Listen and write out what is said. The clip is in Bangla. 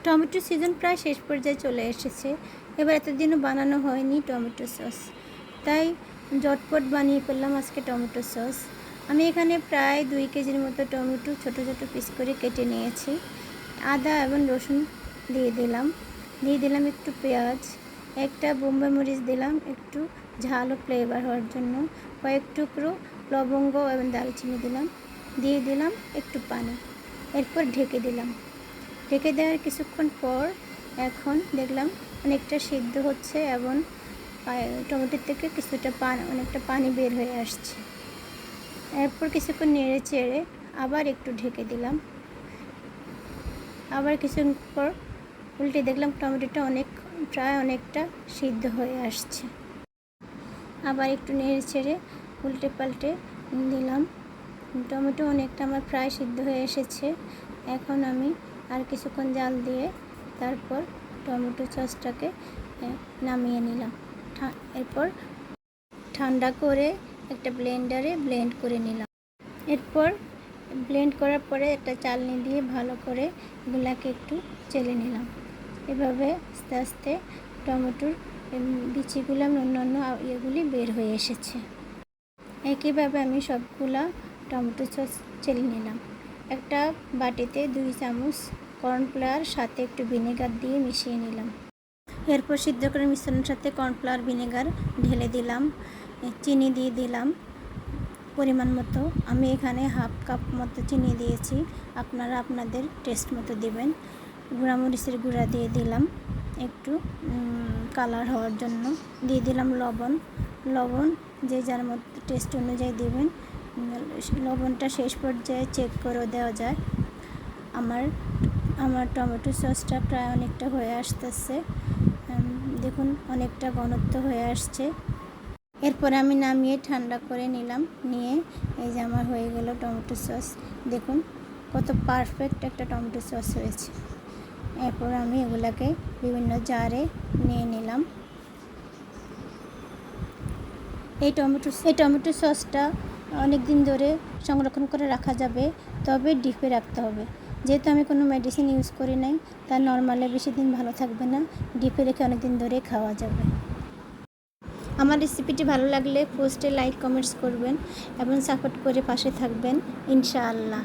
টমেটো সিজন প্রায় শেষ পর্যায়ে চলে এসেছে। এবার এতদিনও বানানো হয়নি টমেটো সস, তাই ঝটপট বানিয়ে ফেললাম আজকে টমেটো সস। আমি এখানে প্রায় 2 কেজির মতো টমেটো ছোটো ছোটো পিস করে কেটে নিয়েছি। আদা এবং রসুন দিয়ে দিলাম একটু পেঁয়াজ, একটা বোম্বাই মরিচ দিলাম একটু ঝাল ও ফ্লেভার হওয়ার জন্য, কয়েক টুকরো লবঙ্গ এবং দারুচিনি দিয়ে দিলাম একটু পানি। এরপর ঢেকে দেওয়ার কিছুক্ষণ পর এখন দেখলাম অনেকটা সিদ্ধ হচ্ছে এবং টমেটোর থেকে অনেকটা পানি বের হয়ে আসছে। এরপর কিছুক্ষণ নেড়ে চেড়ে আবার একটু ঢেকে দিলাম। আবার কিছুক্ষণ পর উল্টে দেখলাম টমেটোটা প্রায় অনেকটা সিদ্ধ হয়ে আসছে। আবার একটু নেড়ে চেড়ে উল্টে পাল্টে দিলাম। টমেটো অনেকটা আমার প্রায় সিদ্ধ হয়ে এসেছে। এখন আমি আর কিছুক্ষণ জাল দিয়ে তারপর টমেটো সসটাকে নামিয়ে নিলাম। এরপর ঠান্ডা করে একটা ব্লেন্ডারে ব্লেন্ড করে নিলাম। এরপর ব্লেন্ড করার পরে একটা চালনি দিয়ে ভালো করে এগুলাকে একটু চেলে নিলাম। এভাবে আস্তে আস্তে টমেটোর বিচিগুলো অন্যান্য ইয়েগুলি বের হয়ে এসেছে। একইভাবে আমি সবগুলা টমেটো সস চেলে নিলাম। একটা বাটিতে 2 চামচ কর্নফ্লাওয়ার সাথে একটু ভিনেগার দিয়ে মিশিয়ে নিলাম। এরপর সিদ্ধ করে মিশ্রণের সাথে কর্নফ্লাওয়ার ভিনেগার ঢেলে দিলাম। চিনি দিয়ে দিলাম পরিমাণ মতো। আমি এখানে 1/2 কাপ মতো চিনি দিয়েছি, আপনারা আপনাদের টেস্ট মতো দিবেন। গুঁড়ামরিচের গুঁড়া দিয়ে দিলাম একটু কালার হওয়ার জন্য। দিয়ে দিলাম লবণ যে যার মতো টেস্ট অনুযায়ী দেবেন। লবণটা শেষ পর্যায়ে চেক করেও দেওয়া যায়। আমার টমেটো সসটা প্রায় অনেকটা হয়ে আসতেছে, দেখুন অনেকটা ঘনত্ব হয়ে আসছে। এরপর আমি নামিয়ে ঠান্ডা করে নিলাম। নিয়ে এই যে আমার হয়ে গেল টমেটো সস। দেখুন কত পারফেক্ট একটা টমেটো সস হয়েছে। এরপর আমি এগুলাকে বিভিন্ন জারে নিয়ে নিলাম। এই টমেটো সসটা অনেক দিন ধরে সংরক্ষণ করে রাখা যাবে, তবে ডিপে রাখতে হবে। যেহেতু আমি কোনো মেডিসিন ইউজ করি নাই, তার নর্মালে বেশি দিন ভালো থাকবে না, ডিপে রেখে অনেক দিন ধরে খাওয়া যাবে। আমার রেসিপিটি ভালো লাগলে পোস্টে লাইক কমেন্টস করবেন এবং সাপোর্ট করে পাশে থাকবেন ইনশাআল্লাহ।